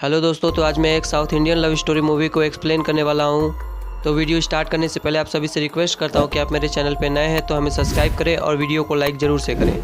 Hello दोस्तों, तो आज मैं एक south Indian love story movie को एक्सप्लेन करने वाला हूं। तो वीडियो स्टार्ट करने से पहले आप सभी से रिक्वेस्ट करता हूं कि आप मेरे चैनल पर नए हैं तो हमें सब्सक्राइब करें और वीडियो को लाइक ज़रूर से करें।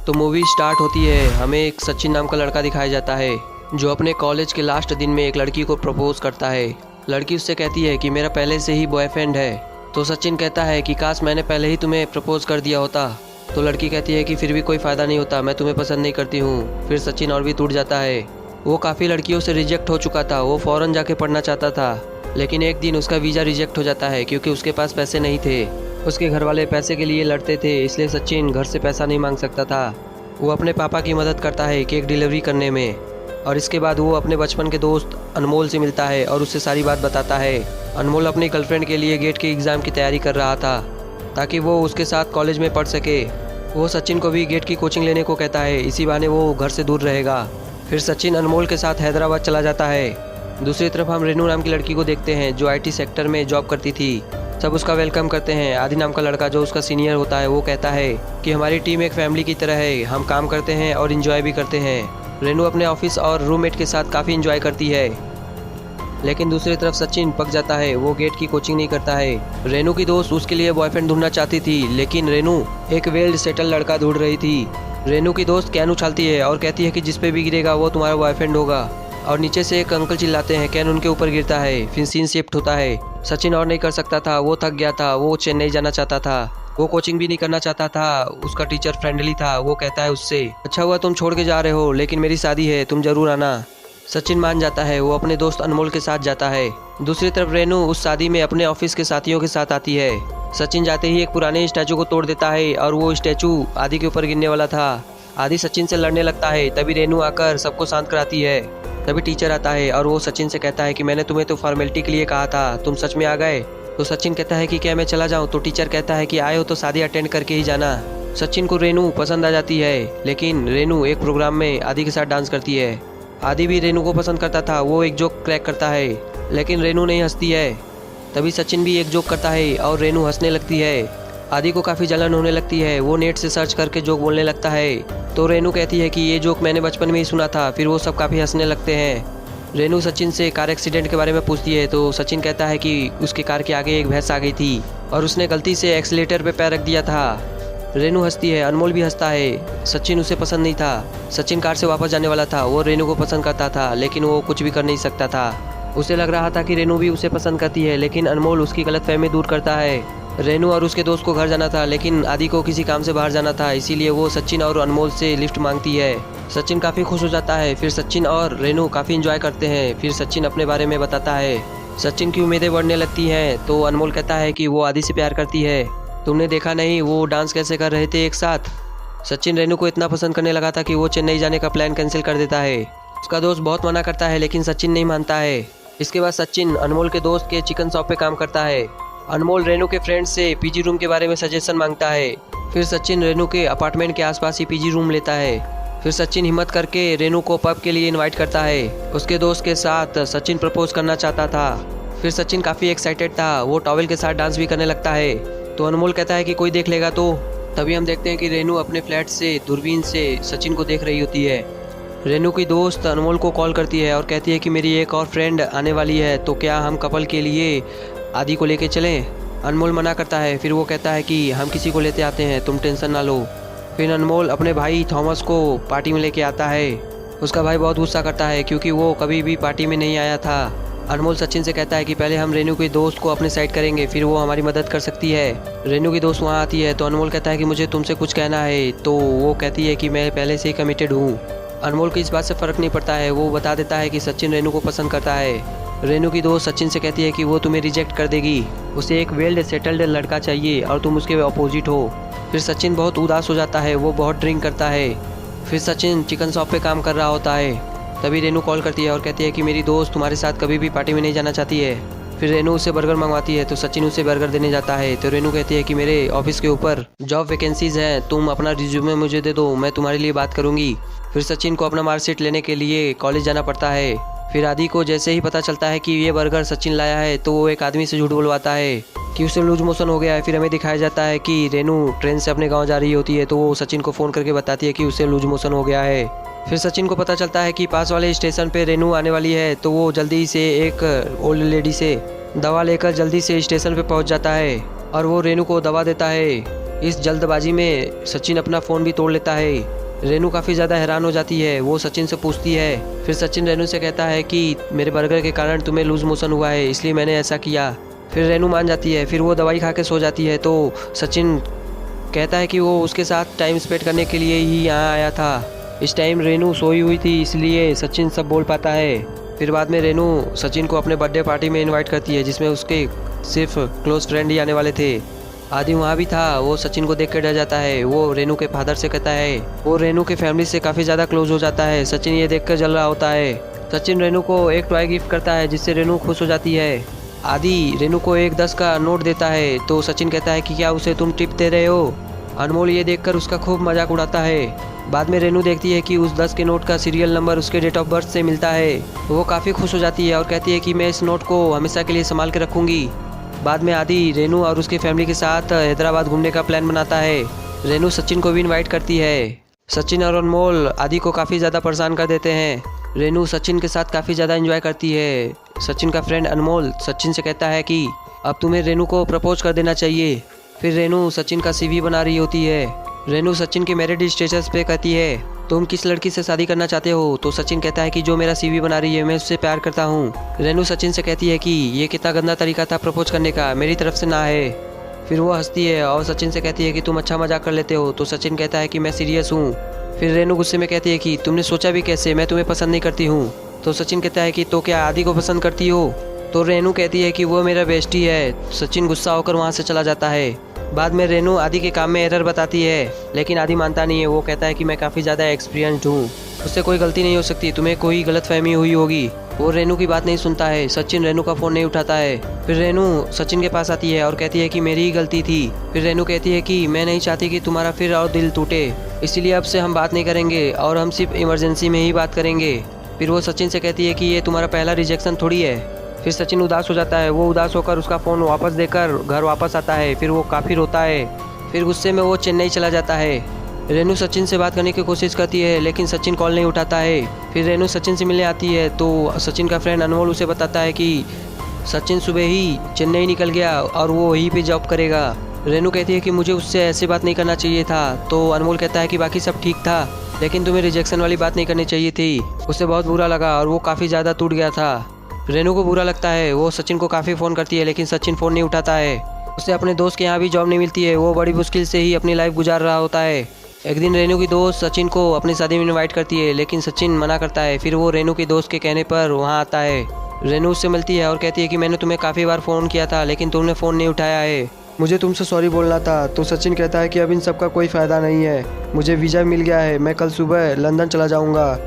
तो मूवी स्टार्ट होती है। हमें एक सचिन नाम का लड़का दिखाया जाता है जो अपने कॉलेज के लास्ट दिन में एक लड़की को प्रपोज करता है। लड़की उससे कहती है कि मेरा पहले से ही बॉयफ्रेंड है। तो सचिन कहता है कि काश मैंने पहले ही तुम्हें प्रपोज कर दिया होता। तो लड़की कहती है कि फिर भी कोई फ़ायदा नहीं होता, मैं तुम्हें पसंद नहीं करती हूँ। फिर सचिन और भी टूट जाता है। वो काफ़ी लड़कियों से रिजेक्ट हो चुका था। वो फ़ौरन जाके पढ़ना चाहता था, लेकिन एक दिन उसका वीज़ा रिजेक्ट हो जाता है क्योंकि उसके पास पैसे नहीं थे। उसके घर वाले पैसे के लिए लड़ते थे, इसलिए सचिन घर से पैसा नहीं मांग सकता था। वो अपने पापा की मदद करता है केक डिलीवरी करने में। और इसके बाद वो अपने बचपन के दोस्त अनमोल से मिलता है और उससे सारी बात बताता है। अनमोल अपनी गर्लफ्रेंड के लिए गेट के एग्ज़ाम की तैयारी कर रहा था ताकि वो उसके साथ कॉलेज में पढ़ सके। वो सचिन को भी गेट की कोचिंग लेने को कहता है, इसी बहाने वो घर से दूर रहेगा। फिर सचिन अनमोल के साथ हैदराबाद चला जाता है। दूसरी तरफ हम रेनू नाम की लड़की को देखते हैं जो आईटी सेक्टर में जॉब करती थी। सब उसका वेलकम करते हैं। आदि नाम का लड़का जो उसका सीनियर होता है वो कहता है कि हमारी टीम एक फैमिली की तरह है, हम काम करते हैं और इन्जॉय भी करते हैं। रेनू अपने ऑफिस और रूममेट के साथ काफ़ी इन्जॉय करती है, लेकिन दूसरी तरफ सचिन पक जाता है। वो गेट की कोचिंग नहीं करता है। रेनू की दोस्त उसके लिए बॉयफ्रेंड ढूंढना चाहती थी, लेकिन रेनू एक वेल सेटल लड़का ढूंढ रही थी। रेनू की दोस्त कैन उछालती है और कहती है कि जिस पे भी गिरेगा वो तुम्हारा बॉयफ्रेंड होगा। और नीचे से एक अंकल चिल्लाते हैं, कैन उनके ऊपर गिरता है। फिर सीन शिफ्ट होता है। सचिन और नहीं कर सकता था, वो थक गया था। वो चेन्नई जाना चाहता था। वो कोचिंग भी नहीं करना चाहता था। उसका टीचर फ्रेंडली था। वो कहता है उससे, अच्छा हुआ तुम छोड़ के जा रहे हो, लेकिन मेरी शादी है, तुम जरूर आना। सचिन मान जाता है। वो अपने दोस्त अनमोल के साथ जाता है। दूसरी तरफ रेनू उस शादी में अपने ऑफिस के साथियों के साथ आती है। सचिन जाते ही एक पुराने स्टैचू को तोड़ देता है और वो स्टैचू आदि के ऊपर गिरने वाला था। आदि सचिन से लड़ने लगता है, तभी रेनू आकर सबको शांत कराती है। तभी टीचर आता है और वो सचिन से कहता है कि मैंने तुम्हें तो फॉर्मेलिटी के लिए कहा था, तुम सच में आ गए। तो सचिन कहता है कि क्या मैं चला जाऊँ। तो टीचर कहता है कि आए हो तो शादी अटेंड करके ही जाना। सचिन को रेनू पसंद आ जाती है, लेकिन रेनू एक प्रोग्राम में आदि के साथ डांस करती है। आदि भी रेनू को पसंद करता था। वो एक जोक क्रैक करता है, लेकिन रेनू नहीं हंसती है। तभी सचिन भी एक जोक करता है और रेनू हंसने लगती है। आदि को काफ़ी जलन होने लगती है। वो नेट से सर्च करके जोक बोलने लगता है। तो रेनू कहती है कि ये जोक मैंने बचपन में ही सुना था। फिर वो सब काफ़ी हंसने लगते हैं। रेनू सचिन से कार एक्सीडेंट के बारे में पूछती है। तो सचिन कहता है कि उसकी कार के आगे एक भैंस आ गई थी और उसने गलती से एक्सीलेटर पे पैर रख दिया था। रेनू हंसती है, अनमोल भी हंसता है। सचिन उसे पसंद नहीं था। सचिन कार से वापस जाने वाला था। वो रेनू को पसंद करता था, लेकिन वो कुछ भी कर नहीं सकता था। उसे लग रहा था कि रेनू भी उसे पसंद करती है, लेकिन अनमोल उसकी गलतफहमी दूर करता है। रेनू और उसके दोस्त को घर जाना था, लेकिन आदि को किसी काम से बाहर जाना था, इसीलिए वो सचिन और अनमोल से लिफ्ट मांगती है। सचिन काफ़ी खुश हो जाता है। फिर सचिन और रेनू काफ़ी इंजॉय करते हैं। फिर सचिन अपने बारे में बताता है। सचिन की उम्मीदें बढ़ने लगती हैं। तो अनमोल कहता है कि वो आदि से प्यार करती है। तुमने देखा नहीं वो डांस कैसे कर रहे थे एक साथ। सचिन रेनू को इतना पसंद करने लगा था कि वो चेन्नई जाने का प्लान कैंसिल कर देता है। उसका दोस्त बहुत मना करता है, लेकिन सचिन नहीं मानता है। इसके बाद सचिन अनमोल के दोस्त के चिकन शॉप पे काम करता है। अनमोल रेनू के फ्रेंड से पीजी रूम के बारे में सजेशन मांगता है। फिर सचिन रेनू के अपार्टमेंट के आसपास ही पीजी रूम लेता है। फिर सचिन हिम्मत करके रेनू को पब के लिए इनवाइट करता है। उसके दोस्त के साथ सचिन प्रपोज करना चाहता था। फिर सचिन काफ़ी एक्साइटेड था। वो टॉवेल के साथ डांस भी करने लगता है। तो अनमोल कहता है कि कोई देख लेगा तो। तभी हम देखते हैं कि रेनू अपने फ्लैट से दूरबीन से सचिन को देख रही होती है। रेनू की दोस्त अनमोल को कॉल करती है और कहती है कि मेरी एक और फ्रेंड आने वाली है, तो क्या हम कपल के लिए आदि को लेके चलें। अनमोल मना करता है। फिर वो कहता है कि हम किसी को लेते आते हैं, तुम टेंशन ना लो। फिर अनमोल अपने भाई थॉमस को पार्टी में लेके आता है। उसका भाई बहुत गुस्सा करता है क्योंकि वो कभी भी पार्टी में नहीं आया था। अनमोल सचिन से कहता है कि पहले हम रेनू के दोस्त को अपने साइड करेंगे, फिर वो हमारी मदद कर सकती है। रेनू की दोस्त वहाँ आती है। तो अनमोल कहता है कि मुझे तुमसे कुछ कहना है। तो वो कहती है कि मैं पहले से ही कमिटेड हूँ। अनमोल को इस बात से फ़र्क नहीं पड़ता है। वो बता देता है कि सचिन रेनू को पसंद करता है। रेनू की दोस्त सचिन से कहती है कि वो तुम्हें रिजेक्ट कर देगी। उसे एक वेल सेटल्ड लड़का चाहिए और तुम उसके अपोजिट हो। फिर सचिन बहुत उदास हो जाता है। वो बहुत ड्रिंक करता है। फिर सचिन चिकन शॉप पे काम कर रहा होता है। तभी रेनू कॉल करती है और कहती है कि मेरी दोस्त तुम्हारे साथ कभी भी पार्टी में नहीं जाना चाहती है। फिर रेनू उससे बर्गर मंगवाती है। तो सचिन उसे बर्गर देने जाता है। तो रेनू कहती है कि मेरे ऑफिस के ऊपर जॉब वैकेंसीज हैं, तुम अपना रिज्यूमे मुझे दे दो, मैं तुम्हारे लिए बात करूँगी। फिर सचिन को अपना मार्कशीट लेने के लिए कॉलेज जाना पड़ता है। फिर आदि को जैसे ही पता चलता है कि ये बर्गर सचिन लाया है, तो वो एक आदमी से झूठ बुलवाता है कि उसे लूज मोशन हो गया है। फिर हमें दिखाया जाता है कि रेनू ट्रेन से अपने गांव जा रही होती है। तो वो सचिन को फ़ोन करके बताती है कि उसे लूज मोशन हो गया है। फिर सचिन को पता चलता है कि पास वाले स्टेशन पे रेनू आने वाली है, तो वो जल्दी से एक ओल्ड लेडी से दवा लेकर जल्दी से स्टेशन पे पहुंच जाता है और वो रेनू को दवा देता है। इस जल्दबाजी में सचिन अपना फ़ोन भी तोड़ लेता है। रेनू काफ़ी ज़्यादा हैरान हो जाती है। वो सचिन से पूछती है। फिर सचिन रेनू से कहता है कि मेरे बर्गर के कारण तुम्हें लूज मोशन हुआ है, इसलिए मैंने ऐसा किया। फिर रेनू मान जाती है। फिर वो दवाई खा के सो जाती है। तो सचिन कहता है कि वो उसके साथ टाइम स्पेंड करने के लिए ही यहाँ आया था। इस टाइम रेनू सोई हुई थी, इसलिए सचिन सब बोल पाता है। फिर बाद में रेनू सचिन को अपने बर्थडे पार्टी में इनवाइट करती है, जिसमें उसके सिर्फ क्लोज फ्रेंड ही आने वाले थे। आदि वहाँ भी था। वो सचिन को देख कर डर जाता है। वो रेनू के फादर से कहता है। वो रेनू के फैमिली से काफ़ी ज़्यादा क्लोज हो जाता है। सचिन ये देखकर जल रहा होता है। सचिन रेनू को एक टॉय गिफ्ट करता है, जिससे रेनू खुश हो जाती है। आदि रेनू को एक 10 का नोट देता है। तो सचिन कहता है कि क्या उसे तुम टिप दे रहे हो। अनमोल ये देखकर उसका खूब मजाक उड़ाता है। बाद में रेनू देखती है कि उस 10 के नोट का सीरियल नंबर उसके डेट ऑफ बर्थ से मिलता है। वो काफ़ी खुश हो जाती है और कहती है कि मैं इस नोट को हमेशा के लिए संभाल के रखूँगी। बाद में आदि रेनू और उसकी फैमिली के साथ हैदराबाद घूमने का प्लान बनाता है। रेनू सचिन को भी इनवाइट करती है। सचिन और अनमोल आदि को काफ़ी ज़्यादा परेशान कर देते हैं। रेनू सचिन के साथ काफ़ी ज़्यादा एंजॉय करती है। सचिन का फ्रेंड अनमोल सचिन से कहता है कि अब तुम्हें रेनू को प्रपोज कर देना चाहिए। फिर रेनू सचिन का CV बना रही होती है। रेनू सचिन के मैरिड स्टेटस पे कहती है तुम किस लड़की से शादी करना चाहते हो। तो सचिन कहता है कि जो मेरा CV बना रही है, मैं उससे प्यार करता हूँ। रेनू सचिन से कहती है कि ये कितना गंदा तरीका था प्रपोज करने का, मेरी तरफ से ना है। फिर वो हंसती है और सचिन से कहती है कि तुम अच्छा मजाक कर लेते हो। तो सचिन कहता है कि मैं सीरियस हूँ। फिर रेनू गुस्से में कहती है कि तुमने सोचा भी कैसे, मैं तुम्हें पसंद नहीं करती हूँ। तो सचिन कहता है कि तो क्या आदि को पसंद करती हो। तो रेनू कहती है कि वो मेरा बेस्टी है। सचिन गुस्सा होकर वहाँ से चला जाता है। बाद में रेनू आदि के काम में एरर बताती है, लेकिन आदि मानता नहीं है। वो कहता है कि मैं काफ़ी ज़्यादा एक्सपीरियंस्ड हूँ, उससे कोई गलती नहीं हो सकती, तुम्हें कोई गलतफहमी हुई होगी। वो रेनू की बात नहीं सुनता है। सचिन रेनू का फ़ोन नहीं उठाता है। फिर रेनू सचिन के पास आती है और कहती है कि मेरी ही गलती थी। फिर रेनू कहती है कि मैं नहीं चाहती कि तुम्हारा फिर और दिल टूटे, इसीलिए अब से हम बात नहीं करेंगे और हम सिर्फ इमरजेंसी में ही बात करेंगे। फिर वो सचिन से कहती है कि ये तुम्हारा पहला रिजेक्शन थोड़ी है। फिर सचिन उदास हो जाता है। वो उदास होकर उसका फ़ोन वापस देकर घर वापस आता है। फिर वो काफ़ी रोता है। फिर गुस्से में वो चेन्नई चला जाता है। रेनू सचिन से बात करने की कोशिश करती है, लेकिन सचिन कॉल नहीं उठाता है। फिर रेनू सचिन से मिलने आती है, तो सचिन का फ्रेंड अनमोल उसे बताता है कि सचिन सुबह ही चेन्नई निकल गया और वो वहीं पे जॉब करेगा। रेनू कहती है कि मुझे उससे ऐसी बात नहीं करना चाहिए था। तो अनमोल कहता है कि बाकी सब ठीक था, लेकिन तुम्हें रिजेक्शन वाली बात नहीं करनी चाहिए थी। उसे बहुत बुरा लगा और वो काफ़ी ज़्यादा टूट गया था। रेनू को बुरा लगता है। वो सचिन को काफ़ी फ़ोन करती है, लेकिन सचिन फ़ोन नहीं उठाता है। उसे अपने दोस्त के यहाँ भी जॉब नहीं मिलती है। वो बड़ी मुश्किल से ही अपनी लाइफ गुजार रहा होता है। एक दिन रेनू की दोस्त सचिन को अपनी शादी में इनवाइट करती है, लेकिन सचिन मना करता है। फिर वो रेनू की दोस्त के कहने पर वहाँ आता है। रेनू उससे मिलती है और कहती है कि मैंने तुम्हें काफ़ी बार फ़ोन किया था, लेकिन तुमने फ़ोन नहीं उठाया है, मुझे तुमसे सॉरी बोलना था। तो सचिन कहता है कि अब इन सब का कोई फ़ायदा नहीं है, मुझे वीज़ा मिल गया है, मैं कल सुबह लंदन चला जाऊँगा।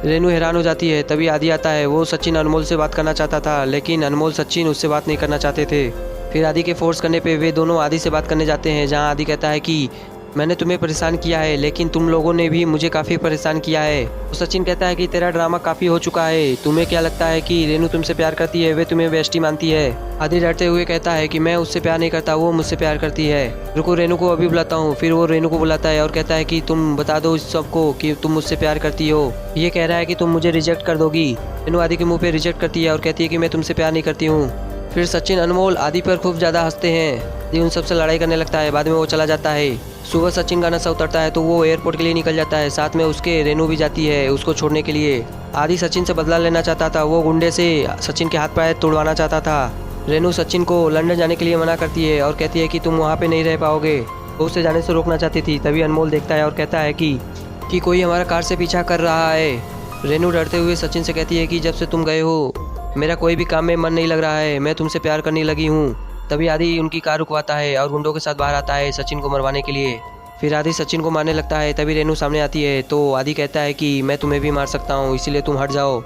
रेनू हैरान हो जाती है। तभी आदि आता है। वो सचिन अनमोल से बात करना चाहता था, लेकिन अनमोल सचिन उससे बात नहीं करना चाहते थे। फिर आदि के फोर्स करने पे वे दोनों आदि से बात करने जाते हैं, जहां आदि कहता है कि मैंने तुम्हें परेशान किया है, लेकिन तुम लोगों ने भी मुझे काफ़ी परेशान किया है। तो सचिन कहता है कि तेरा ड्रामा काफ़ी हो चुका है, तुम्हें क्या लगता है कि रेनू तुमसे प्यार करती है, वे तुम्हें बेस्टी मानती है। आदि डरते हुए कहता है कि मैं उससे प्यार नहीं करता, वो मुझसे प्यार करती है। रुको, रेनू को अभी बुलाता हूँ। फिर वो रेनू को बुलाता है और कहता है कि तुम बता दो इस सबको कि तुम मुझसे प्यार करती हो। ये कह रहा है कि तुम मुझे रिजेक्ट कर दोगी। रेनू आदि के मुँह पे रिजेक्ट करती है और कहती है कि मैं तुमसे प्यार नहीं करती हूँ। फिर सचिन अनमोल आदि पर खूब ज़्यादा हंसते हैं। आदि उन सबसे लड़ाई करने लगता है। बाद में वो चला जाता है। सुबह सचिन का नशा उतरता है, तो वो एयरपोर्ट के लिए निकल जाता है। साथ में उसके रेनू भी जाती है उसको छोड़ने के लिए। आदि सचिन से बदला लेना चाहता था। वो गुंडे से सचिन के हाथ पैर तोड़वाना चाहता था। रेनू सचिन को लंदन जाने के लिए मना करती है और कहती है कि तुम वहाँ पे नहीं रह पाओगे। वो उसे जाने से रोकना चाहती थी। तभी अनमोल देखता है और कहता है कि कोई हमारा कार से पीछा कर रहा है। रेनू डरते हुए सचिन से कहती है कि जब से तुम गए हो मेरा कोई भी काम में मन नहीं लग रहा है, मैं तुमसे प्यार करने लगी हूँ। तभी आदि उनकी कार रुकवाता है और गुंडों के साथ बाहर आता है सचिन को मरवाने के लिए। फिर आदि सचिन को मारने लगता है। तभी रेनू सामने आती है। तो आदि कहता है कि मैं तुम्हें भी मार सकता हूँ, इसीलिए तुम हट जाओ।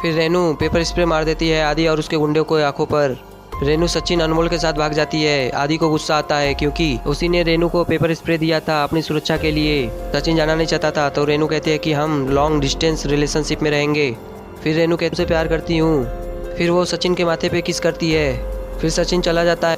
फिर रेनू पेपर स्प्रे मार देती है आदि और उसके गुंडों को आंखों पर। रेनू सचिन अनमोल के साथ भाग जाती है। आदि को गुस्सा आता है क्योंकि उसी ने रेनू को पेपर स्प्रे दिया था अपनी सुरक्षा के लिए। सचिन जाना नहीं चाहता था। तो रेनू कहती है कि हम लॉन्ग डिस्टेंस रिलेशनशिप में रहेंगे। फिर रेनू कहती है प्यार करती हूँ। फिर वो सचिन के माथे पे किस करती है। फिर सचिन चला जाता है।